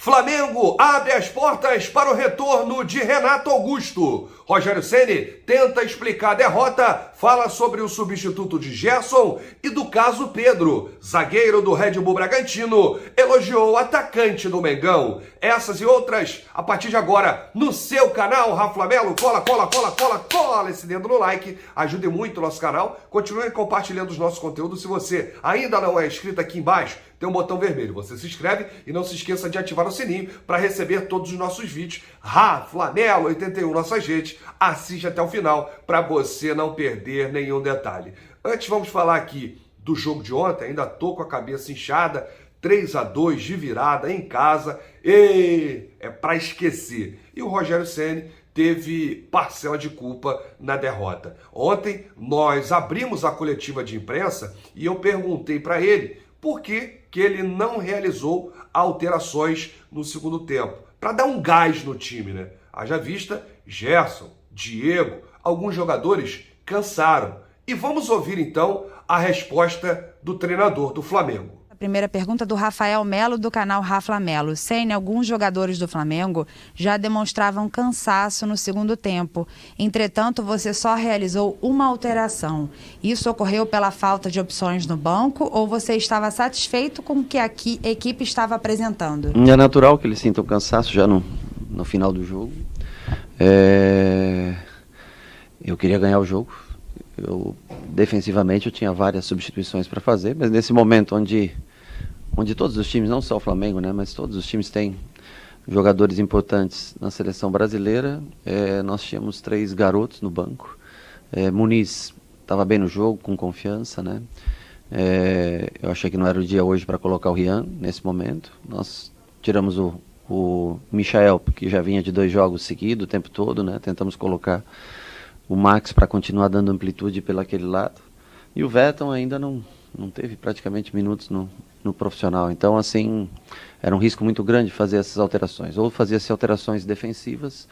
Flamengo abre as portas para o retorno de Renato Augusto. Rogério Ceni tenta explicar a derrota, fala sobre o substituto de Gerson e do caso Pedro. Zagueiro do Red Bull Bragantino elogiou o atacante do Mengão. Essas e outras a partir de agora no seu canal Rafa Melo. Cola esse dedo no like, ajude muito o nosso canal. Continue compartilhando os nossos conteúdos. Se você ainda não é inscrito, aqui embaixo tem um botão vermelho. Você se inscreve e não se esqueça de ativar o sininho para receber todos os nossos vídeos. Rafa Melo 81 nossas redes. Assiste até o final para você não perder nenhum detalhe. Antes vamos falar aqui do jogo de ontem. Ainda tô com a cabeça inchada. 3-2 de virada em casa. E é para esquecer. E o Rogério Ceni teve parcela de culpa na derrota. Ontem nós abrimos a coletiva de imprensa e eu perguntei para ele por que ele não realizou alterações no segundo tempo, para dar um gás no time, né? Haja vista, Gerson, Diego, alguns jogadores cansaram. E vamos ouvir então a resposta do treinador do Flamengo. A primeira pergunta do Rafael Melo, do canal Rafa Melo. Ceni, alguns jogadores do Flamengo já demonstravam cansaço no segundo tempo. Entretanto, você só realizou uma alteração. Isso ocorreu pela falta de opções no banco ou você estava satisfeito com o que a equipe estava apresentando? É natural que eles sintam cansaço já no final do jogo. Eu queria ganhar o jogo. Defensivamente eu tinha várias substituições para fazer, mas nesse momento onde todos os times, não só o Flamengo, né, mas todos os times têm jogadores importantes na seleção brasileira, nós tínhamos 3 garotos no banco. Muniz estava bem no jogo, com confiança, né? Eu achei que não era o dia hoje para colocar o Rian nesse momento. Nós tiramos o Michael, que já vinha de 2 jogos seguidos o tempo todo, né? Tentamos colocar o Max para continuar dando amplitude pelaquele lado. E o Vetton ainda não teve praticamente minutos no profissional. Então, assim, era um risco muito grande fazer essas alterações. Ou fazia-se alterações defensivas,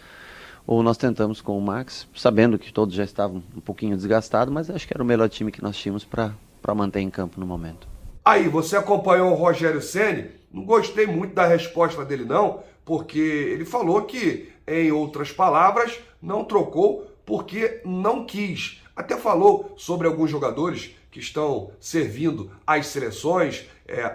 ou nós tentamos com o Max, sabendo que todos já estavam um pouquinho desgastados, mas acho que era o melhor time que nós tínhamos para manter em campo no momento. Aí, você acompanhou o Rogério Ceni? Não gostei muito da resposta dele não, porque ele falou que, em outras palavras, não trocou porque não quis. Até falou sobre alguns jogadores que estão servindo às seleções,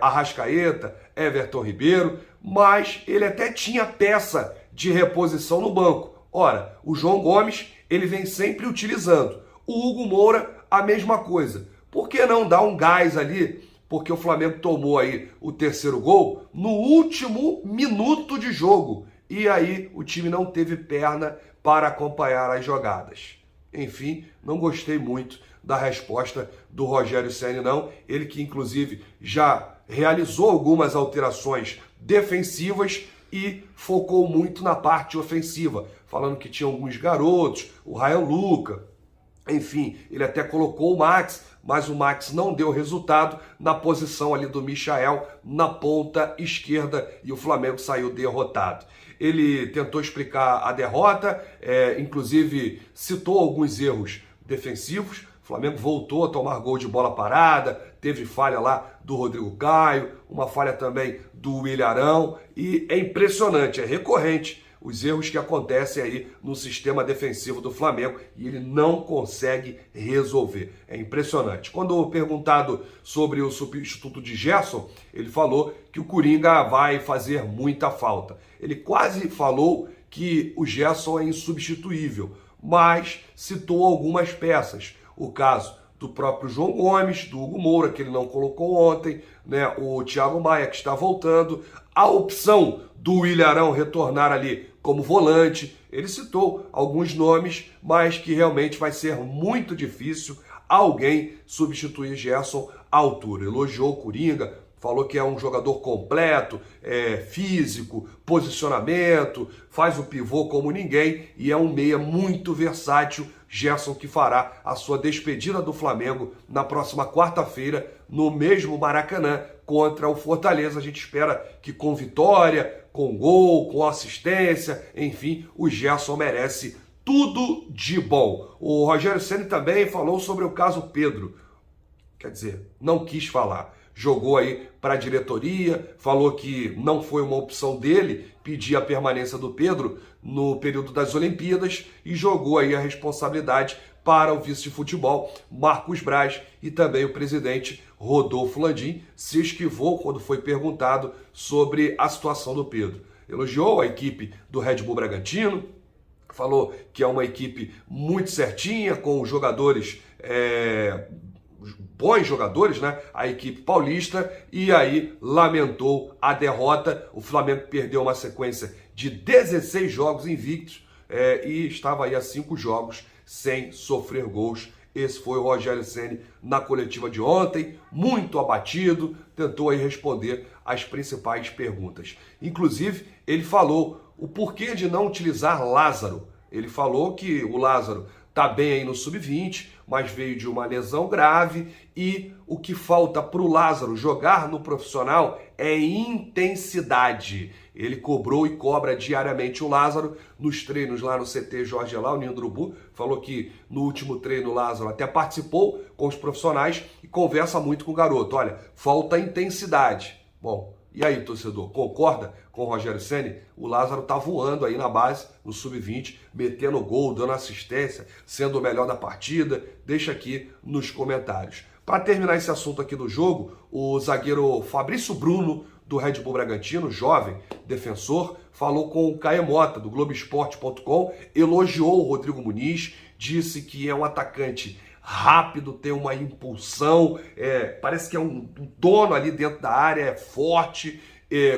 Arrascaeta, Everton Ribeiro, mas ele até tinha peça de reposição no banco. Ora, o João Gomes, ele vem sempre utilizando. O Hugo Moura, a mesma coisa. Por que não dar um gás ali? Porque o Flamengo tomou aí o 3º gol no último minuto de jogo. E aí o time não teve perna para acompanhar as jogadas. Enfim, não gostei muito da resposta do Rogério Ceni não. Ele que inclusive já realizou algumas alterações defensivas e focou muito na parte ofensiva, falando que tinha alguns garotos, o Ryan Luca. Enfim, ele até colocou o Max, mas o Max não deu resultado na posição ali do Michael na ponta esquerda e o Flamengo saiu derrotado. Ele tentou explicar a derrota, inclusive citou alguns erros defensivos. O Flamengo voltou a tomar gol de bola parada, teve falha lá do Rodrigo Caio, uma falha também do Ilharão, e é impressionante, é recorrente os erros que acontecem aí no sistema defensivo do Flamengo e ele não consegue resolver. É impressionante. Quando perguntado sobre o substituto de Gerson, ele falou que o Coringa vai fazer muita falta. Ele quase falou que o Gerson é insubstituível, mas citou algumas peças. O caso do próprio João Gomes, do Hugo Moura, que ele não colocou ontem, né? O Thiago Maia, que está voltando, a opção do Ilharão retornar ali como volante. Ele citou alguns nomes, mas que realmente vai ser muito difícil alguém substituir Gerson à altura. Elogiou o Coringa, falou que é um jogador completo, físico, posicionamento, faz o pivô como ninguém e é um meia muito versátil. Gerson que fará a sua despedida do Flamengo na próxima quarta-feira no mesmo Maracanã contra o Fortaleza. A gente espera que com vitória, com gol, com assistência, enfim, o Gerson merece tudo de bom. O Rogério Ceni também falou sobre o caso Pedro. Quer dizer, não quis falar. jogou aí para a diretoria, falou que não foi uma opção dele pedir a permanência do Pedro no período das Olimpíadas e jogou aí a responsabilidade para o vice de futebol, Marcos Braz, e também o presidente Rodolfo Landim se esquivou quando foi perguntado sobre a situação do Pedro. Elogiou a equipe do Red Bull Bragantino, falou que é uma equipe muito certinha, com jogadores, bons jogadores, né? A equipe paulista, e aí lamentou a derrota. O Flamengo perdeu uma sequência de 16 jogos invictos e estava aí a 5 jogos sem sofrer gols. Esse foi o Rogério Ceni na coletiva de ontem, muito abatido, tentou aí responder as principais perguntas. Inclusive, ele falou o porquê de não utilizar Lázaro. Ele falou que o Lázaro está bem aí no sub-20, mas veio de uma lesão grave e o que falta para o Lázaro jogar no profissional é intensidade. Ele cobrou e cobra diariamente o Lázaro nos treinos lá no CT Jorge Elal, Ninho do Urubu. Falou que no último treino o Lázaro até participou com os profissionais e conversa muito com o garoto. Olha, falta intensidade. Bom, e aí, torcedor, concorda com o Rogério Ceni? O Lázaro tá voando aí na base, no sub-20, metendo gol, dando assistência, sendo o melhor da partida. Deixa aqui nos comentários. Para terminar esse assunto aqui do jogo, o zagueiro Fabrício Bruno, do Red Bull Bragantino, jovem defensor, falou com o Caemota, do Globoesporte.com, elogiou o Rodrigo Muniz, disse que é um atacante rápido, tem uma impulsão, parece que é um dono ali dentro da área, é forte,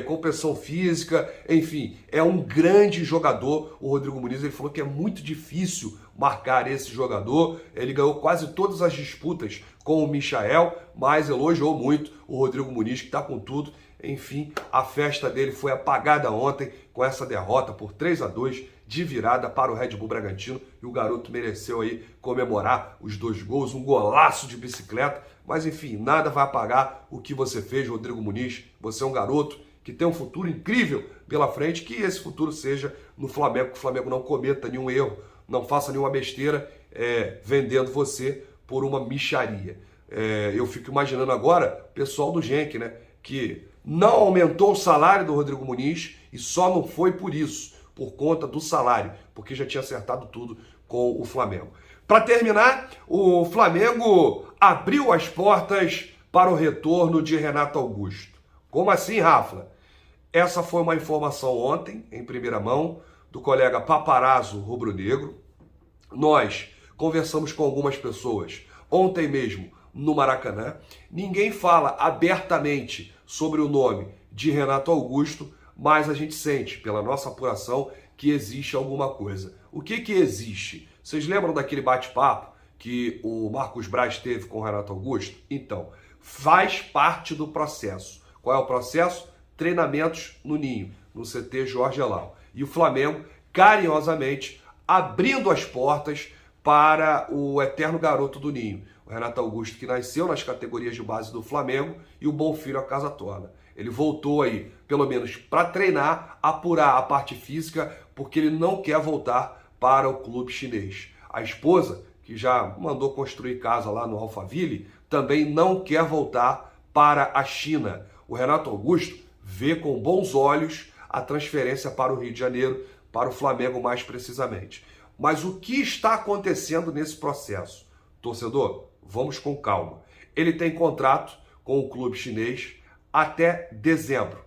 com pressão física, enfim, é um grande jogador. O Rodrigo Muniz, ele falou que é muito difícil marcar esse jogador. Ele ganhou quase todas as disputas com o Michael, mas elogiou muito o Rodrigo Muniz, que está com tudo. Enfim, a festa dele foi apagada ontem com essa derrota por 3-2 de virada para o Red Bull Bragantino, e o garoto mereceu aí comemorar os 2 gols, um golaço de bicicleta, mas enfim, nada vai apagar o que você fez, Rodrigo Muniz. Você é um garoto que tem um futuro incrível pela frente, que esse futuro seja no Flamengo, que o Flamengo não cometa nenhum erro, não faça nenhuma besteira vendendo você por uma mixaria. Eu fico imaginando agora o pessoal do Genk, né, que não aumentou o salário do Rodrigo Muniz e só não foi por isso, por conta do salário, porque já tinha acertado tudo com o Flamengo. Para terminar, o Flamengo abriu as portas para o retorno de Renato Augusto. Como assim, Rafa? Essa foi uma informação ontem, em primeira mão, do colega Paparazzo Rubro-Negro. Nós conversamos com algumas pessoas ontem mesmo no Maracanã. Ninguém fala abertamente sobre o nome de Renato Augusto, mas a gente sente, pela nossa apuração, que existe alguma coisa. O que existe? Vocês lembram daquele bate-papo que o Marcos Braz teve com o Renato Augusto? Então, faz parte do processo. Qual é o processo? Treinamentos no Ninho, no CT Jorge Elal. E o Flamengo, carinhosamente, abrindo as portas para o eterno garoto do Ninho, o Renato Augusto, que nasceu nas categorias de base do Flamengo, e o bom filho a casa torna. Ele voltou aí, pelo menos para treinar, apurar a parte física, porque ele não quer voltar para o clube chinês. A esposa, que já mandou construir casa lá no Alphaville, também não quer voltar para a China. O Renato Augusto vê com bons olhos a transferência para o Rio de Janeiro, para o Flamengo mais precisamente. Mas o que está acontecendo nesse processo? Torcedor, vamos com calma. Ele tem contrato com o clube chinês até dezembro.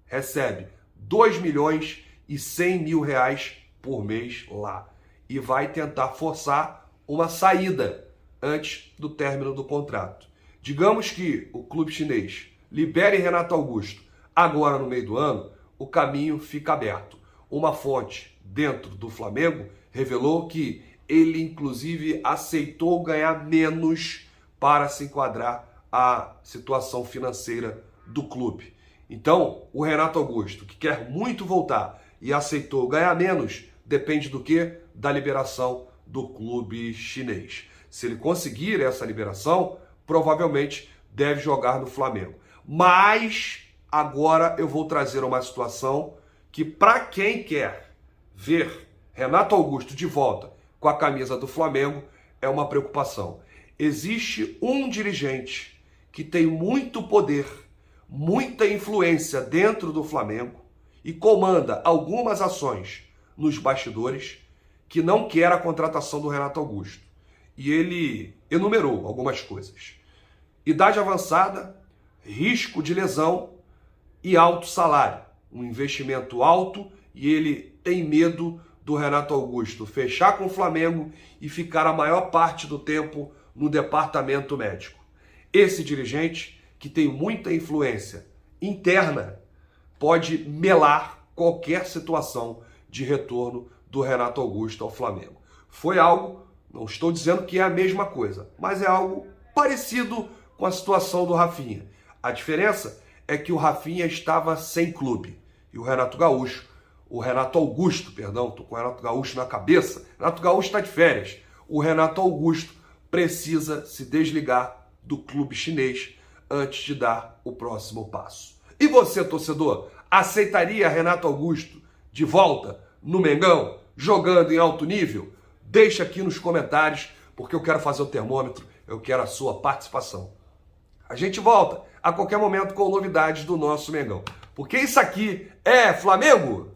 Recebe 2.100.000 reais por mês lá. E vai tentar forçar uma saída antes do término do contrato. Digamos que o clube chinês libere Renato Augusto agora no meio do ano, o caminho fica aberto. Uma fonte dentro do Flamengo revelou que ele, inclusive, aceitou ganhar menos para se enquadrar à situação financeira do clube. Então, o Renato Augusto, que quer muito voltar e aceitou ganhar menos, depende do quê? Da liberação do clube chinês. Se ele conseguir essa liberação, provavelmente deve jogar no Flamengo. Mas agora eu vou trazer uma situação que, para quem quer ver Renato Augusto de volta com a camisa do Flamengo, é uma preocupação. Existe um dirigente que tem muito poder, muita influência dentro do Flamengo e comanda algumas ações nos bastidores, que não quer a contratação do Renato Augusto. E ele enumerou algumas coisas: idade avançada, risco de lesão e alto salário. Um investimento alto, e ele tem medo do Renato Augusto fechar com o Flamengo e ficar a maior parte do tempo no departamento médico. Esse dirigente, que tem muita influência interna, pode melar qualquer situação de retorno do Renato Augusto ao Flamengo. Foi algo, não estou dizendo que é a mesma coisa, mas é algo parecido com a situação do Rafinha. A diferença é que o Rafinha estava sem clube e o Renato Augusto, estou com o Renato Gaúcho na cabeça. Renato Gaúcho está de férias. O Renato Augusto precisa se desligar do clube chinês antes de dar o próximo passo. E você, torcedor, aceitaria Renato Augusto de volta no Mengão, jogando em alto nível? Deixa aqui nos comentários, porque eu quero fazer o termômetro, eu quero a sua participação. A gente volta a qualquer momento com novidades do nosso Mengão, porque isso aqui é Flamengo!